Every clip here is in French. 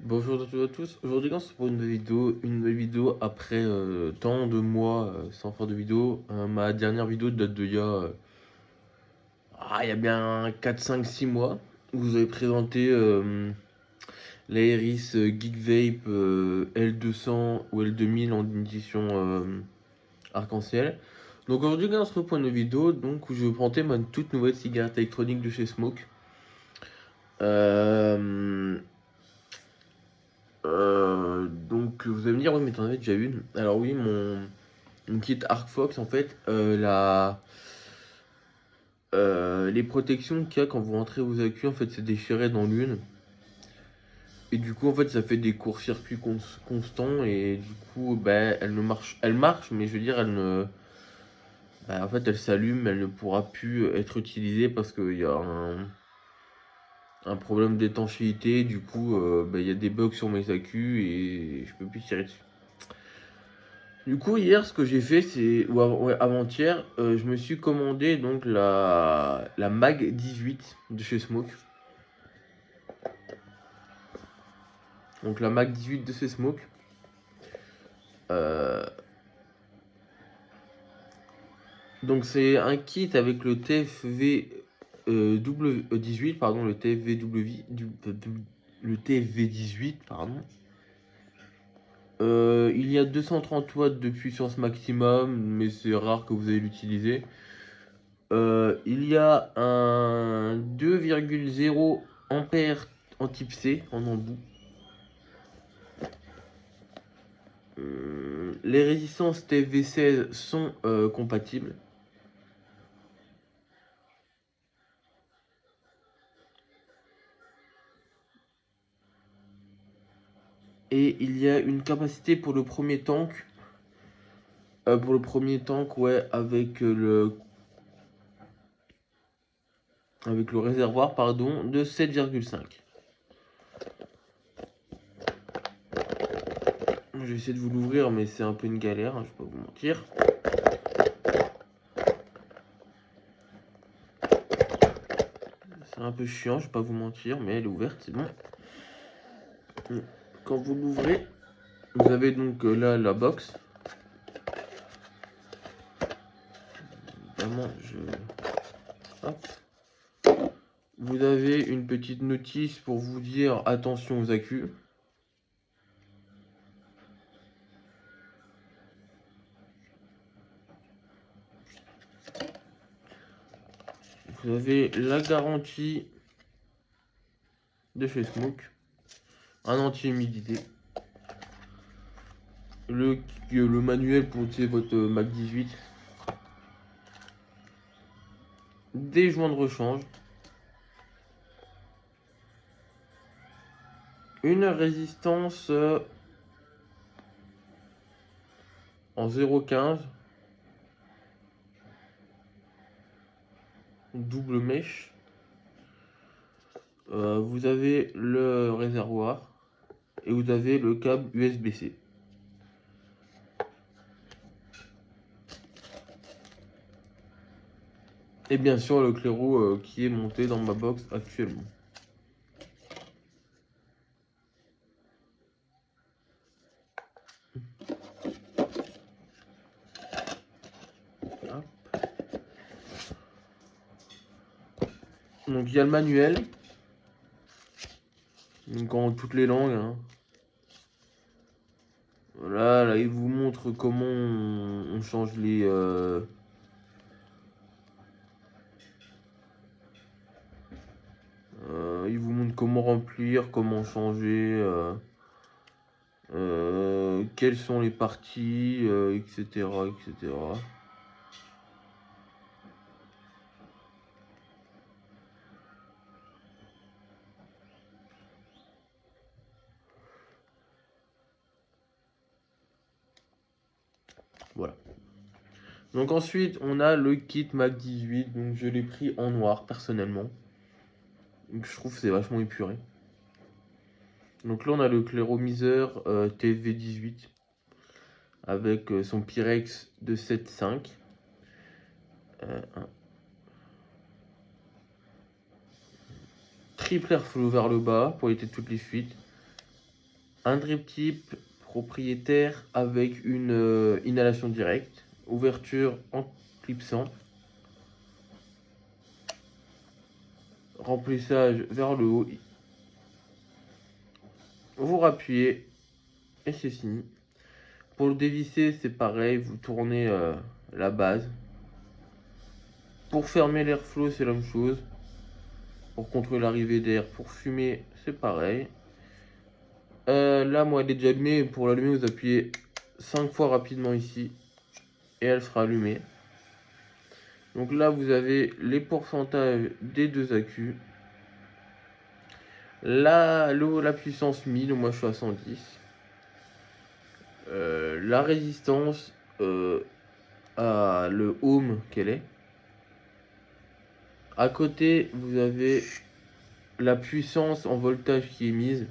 Bonjour à toutes et à tous. Aujourd'hui, on se pour une nouvelle vidéo après tant de mois sans faire de vidéo. Ma dernière vidéo date il y a bien 4 5 6 mois où vous avez présenté l'Aeris Geek Vape L200 ou L2000 en édition arc-en-ciel. Donc aujourd'hui, on se retrouve pour une vidéo donc, où je vais vous présenter ma toute nouvelle cigarette électronique de chez Smoke. Euh, donc vous allez me dire, ouais, mais t'en avais déjà une. Alors oui, mon kit Arc Fox, en fait, les protections qu'il y a quand vous rentrez vos accus, en fait, c'est déchiré dans l'une. Et du coup, en fait, ça fait des courts-circuits constants. Et du coup, bah, elle marche, mais je veux dire, elle ne. Bah, en fait, elle s'allume, elle ne pourra plus être utilisée parce qu'il y a un problème d'étanchéité. Du coup, bah, il y a des bugs sur mes accus et je peux plus tirer dessus. Du coup, hier, ce que j'ai fait, c'est, ouais, avant-hier, je me suis commandé donc la Mag 18 de chez Smoke. Donc la Mag 18 de chez Smoke. Euh, donc c'est un kit avec le TFV 18, pardon, le TFV 18, pardon. Il y a 230 watts de puissance maximum, mais c'est rare que vous allez l'utiliser. Il y a un 2,0 ampères en type C en embout. Les résistances TFV16 sont compatibles. Et il y a une capacité pour le premier tank. Ouais, avec le réservoir, pardon, de 7,5. Je vais essayer de vous l'ouvrir, mais c'est un peu une galère, hein, je vais pas vous mentir. C'est un peu chiant, je vais pas vous mentir, mais elle est ouverte, c'est bon. Quand vous l'ouvrez, vous avez donc là la box. Vraiment, hop. Vous avez une petite notice pour vous dire attention aux accus. Vous avez la garantie de chez Smoke, un anti-humidité, le manuel pour utiliser votre Mac 18, des joints de rechange, une résistance en 0,15, double mèche. Vous avez le réservoir et vous avez le câble USB-C. Et bien sûr le claireau qui est monté dans ma box actuellement. Hop. Donc il y a le manuel, donc en toutes les langues, hein. Voilà, là il vous montre comment on change il vous montre comment remplir, comment changer, quelles sont les parties, etc., etc. Voilà. Donc ensuite, on a le kit Mac 18. Donc je l'ai pris en noir personnellement. Donc, je trouve que c'est vachement épuré. Donc là, on a le clairomiseur TV18 avec son Pyrex de 7,5. Triple airflow vers le bas pour éviter toutes les fuites. Un drip tip propriétaire avec une inhalation directe. Ouverture en clipsant. Remplissage vers le haut. Vous rappuyez et c'est fini. Pour le dévisser, c'est pareil, vous tournez la base. Pour fermer l'airflow, c'est la même chose. Pour contrôler l'arrivée d'air, pour fumer, c'est pareil. Là, moi, elle est déjà allumée. Pour l'allumer, vous appuyez 5 fois rapidement ici et elle sera allumée. Donc là, vous avez les pourcentages des deux accus. Là, la puissance 1000, moi je suis à 110. La résistance à le ohm qu'elle est. À côté, vous avez la puissance en voltage qui est mise,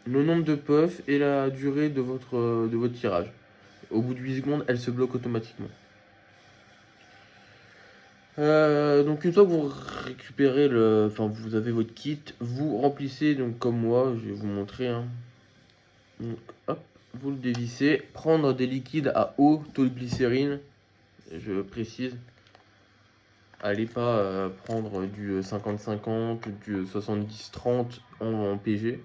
le nombre de puffs et la durée de votre tirage. Au bout de 8 secondes, elle se bloque automatiquement. Donc une fois que vous récupérez vous avez votre kit, vous remplissez donc comme moi, je vais vous montrer. Hein. Donc hop, vous le dévissez. Prendre des liquides à haut taux de glycérine, je précise. Allez pas prendre du 50-50 ou du 70-30 en PG.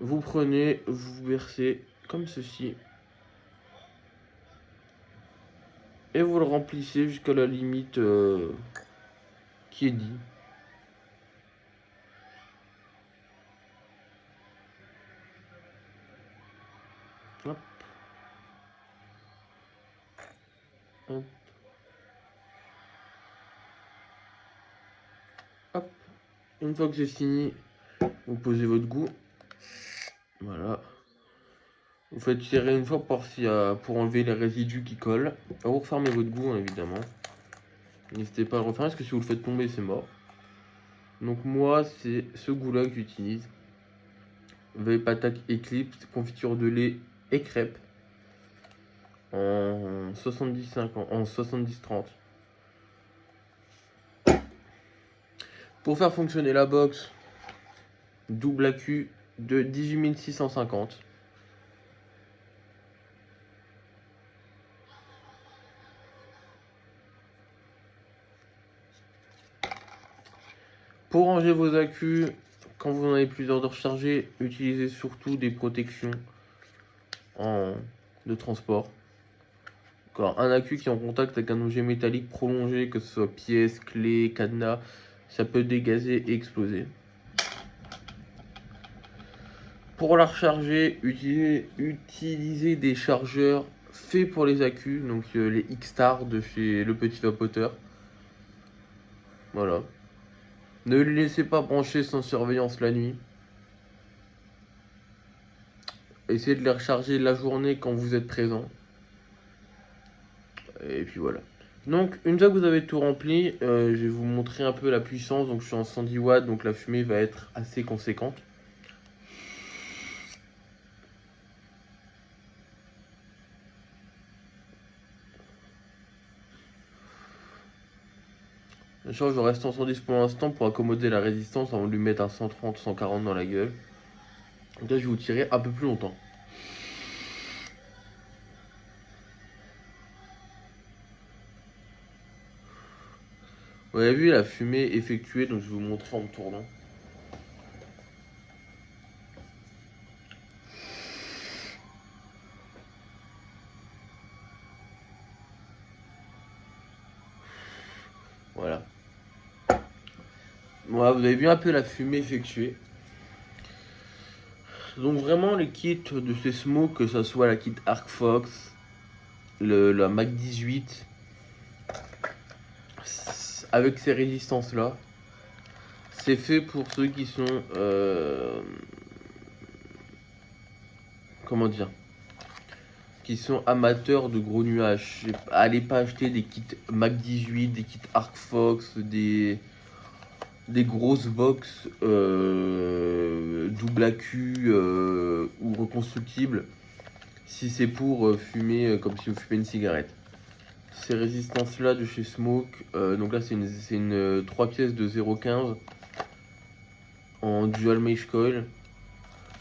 Vous prenez, vous versez comme ceci. Et vous le remplissez jusqu'à la limite qui est dit. Hop. Hop. Hop. Une fois que c'est fini, vous posez votre goût. Voilà. Vous faites tirer une fois pour enlever les résidus qui collent. Vous refermez votre goût, hein, évidemment. N'hésitez pas à le refermer parce que si vous le faites tomber, c'est mort. Donc moi, c'est ce goût-là que j'utilise. Vape Attack Eclipse, confiture de lait et crêpes. En 70-30. Pour faire fonctionner la box, double accu de 18 650. Pour ranger vos accus, quand vous en avez plusieurs de recharger, utilisez surtout des protections de transport. Encore un accu qui est en contact avec un objet métallique prolongé, que ce soit pièce, clé, cadenas, ça peut dégazer et exploser. Pour la recharger, utilisez des chargeurs faits pour les accus, donc les X-Star de chez Le Petit Vapoteur. Voilà. Ne les laissez pas brancher sans surveillance la nuit. Essayez de les recharger la journée quand vous êtes présent. Et puis voilà. Donc une fois que vous avez tout rempli, je vais vous montrer un peu la puissance. Donc je suis en 110 watts, donc la fumée va être assez conséquente. Bien sûr, je reste en 110 pour l'instant pour accommoder la résistance avant de lui mettre un 130, 140 dans la gueule. Donc là, je vais vous tirer un peu plus longtemps. Vous avez vu la fumée effectuée, donc je vais vous montrer en me tournant. Voilà. Voilà, vous avez vu un peu la fumée effectuée. Donc vraiment les kits de ces smokes, que ce soit la kit Arc Fox, la Mac 18, avec ces résistances là, c'est fait pour ceux qui sont comment dire, qui sont amateurs de gros nuages. Allez pas acheter des kits Mac 18, des kits Arc Fox, des grosses box double accu ou reconstructibles si c'est pour fumer comme si vous fumez une cigarette. Ces résistances là de chez Smoke, donc là c'est une 3 pièces de 0,15 en dual mesh coil.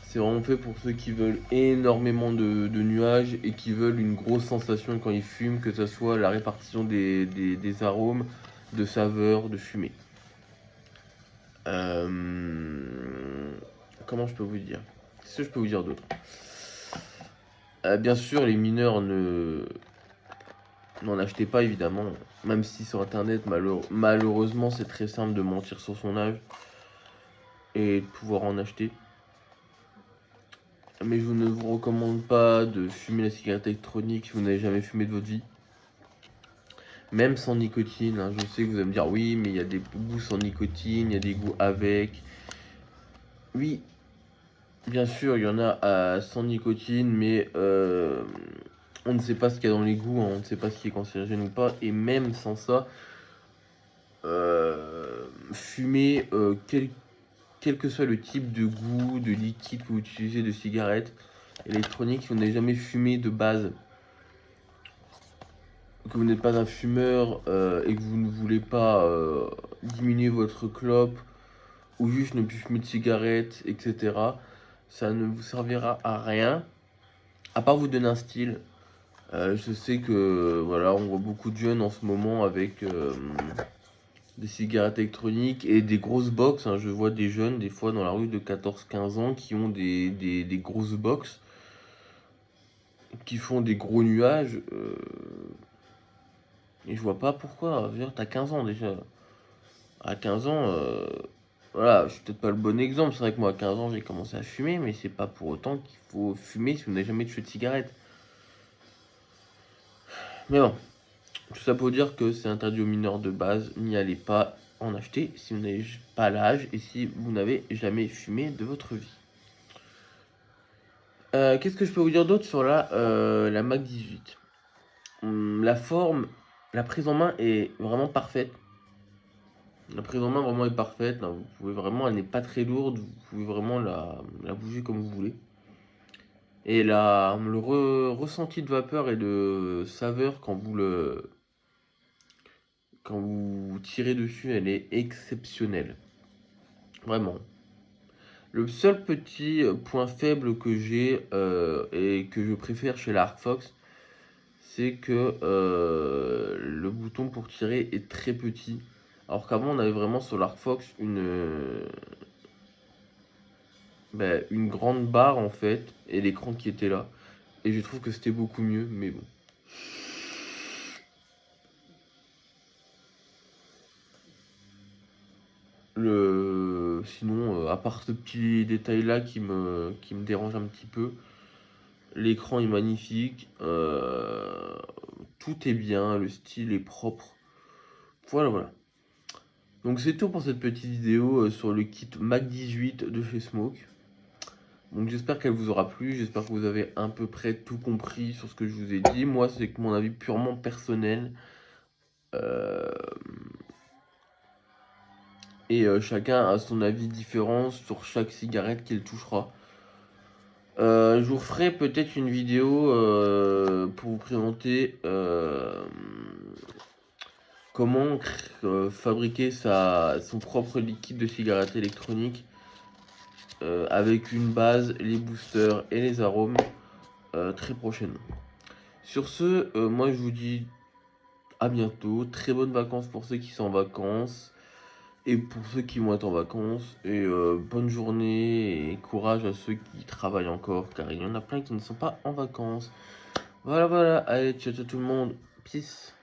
C'est vraiment fait pour ceux qui veulent énormément de nuages et qui veulent une grosse sensation quand ils fument, que ce soit la répartition des arômes, de saveurs, de fumée. Comment je peux vous dire? Qu'est-ce que je peux vous dire d'autre? Bien sûr, les mineurs n'en achetez pas évidemment, même si sur internet, malheureusement, c'est très simple de mentir sur son âge et de pouvoir en acheter. Mais je ne vous recommande pas de fumer la cigarette électronique si vous n'avez jamais fumé de votre vie. Même sans nicotine, hein. Je sais que vous allez me dire oui, mais il y a des goûts sans nicotine, il y a des goûts avec. Oui, bien sûr, il y en a sans nicotine, mais on ne sait pas ce qu'il y a dans les goûts, hein, on ne sait pas ce qui est cancérigène ou pas. Et même sans ça, fumer, quel que soit le type de goût, de liquide que vous utilisez, de cigarette électronique, si vous n'avez jamais fumé de base, que vous n'êtes pas un fumeur et que vous ne voulez pas diminuer votre clope ou juste ne plus fumer de cigarettes, etc., ça ne vous servira à rien, à part vous donner un style. Je sais que voilà, on voit beaucoup de jeunes en ce moment avec des cigarettes électroniques et des grosses box, hein. Je vois des jeunes des fois dans la rue de 14-15 ans qui ont des grosses box, qui font des gros nuages. Et je vois pas pourquoi. Je veux dire, t'as 15 ans déjà. À 15 ans, voilà, je suis peut-être pas le bon exemple. C'est vrai que moi, à 15 ans, j'ai commencé à fumer, mais c'est pas pour autant qu'il faut fumer si vous n'avez jamais touché de cigarette. Mais bon, tout ça pour dire que c'est interdit aux mineurs de base. N'y allez pas en acheter si vous n'avez pas l'âge et si vous n'avez jamais fumé de votre vie. Qu'est-ce que je peux vous dire d'autre sur la Mac 18? La forme, la prise en main est vraiment parfaite. La prise en main vraiment est parfaite. Là, vous pouvez vraiment, elle n'est pas très lourde. Vous pouvez vraiment la bouger comme vous voulez. Et le ressenti de vapeur et de saveur quand vous tirez dessus, elle est exceptionnelle. Vraiment. Le seul petit point faible que j'ai et que je préfère chez la Arcfox, c'est que le bouton pour tirer est très petit. Alors qu'avant, on avait vraiment sur l'Arcfox une grande barre en fait, et l'écran qui était là. Et je trouve que c'était beaucoup mieux, mais bon. Sinon, à part ce petit détail là qui me dérange un petit peu, l'écran est magnifique, tout est bien, le style est propre. Voilà. Donc c'est tout pour cette petite vidéo sur le kit Mac 18 de chez Smoke. Donc j'espère qu'elle vous aura plu, j'espère que vous avez à peu près tout compris sur ce que je vous ai dit. Moi, c'est que mon avis purement personnel. Et chacun a son avis différent sur chaque cigarette qu'il touchera. Je vous ferai peut-être une vidéo pour vous présenter comment fabriquer son propre liquide de cigarette électronique avec une base, les boosters et les arômes très prochainement. Sur ce, moi je vous dis à bientôt, très bonnes vacances pour ceux qui sont en vacances. Et pour ceux qui vont être en vacances, et bonne journée et courage à ceux qui travaillent encore, car il y en a plein qui ne sont pas en vacances. Voilà, allez, ciao tout le monde, peace.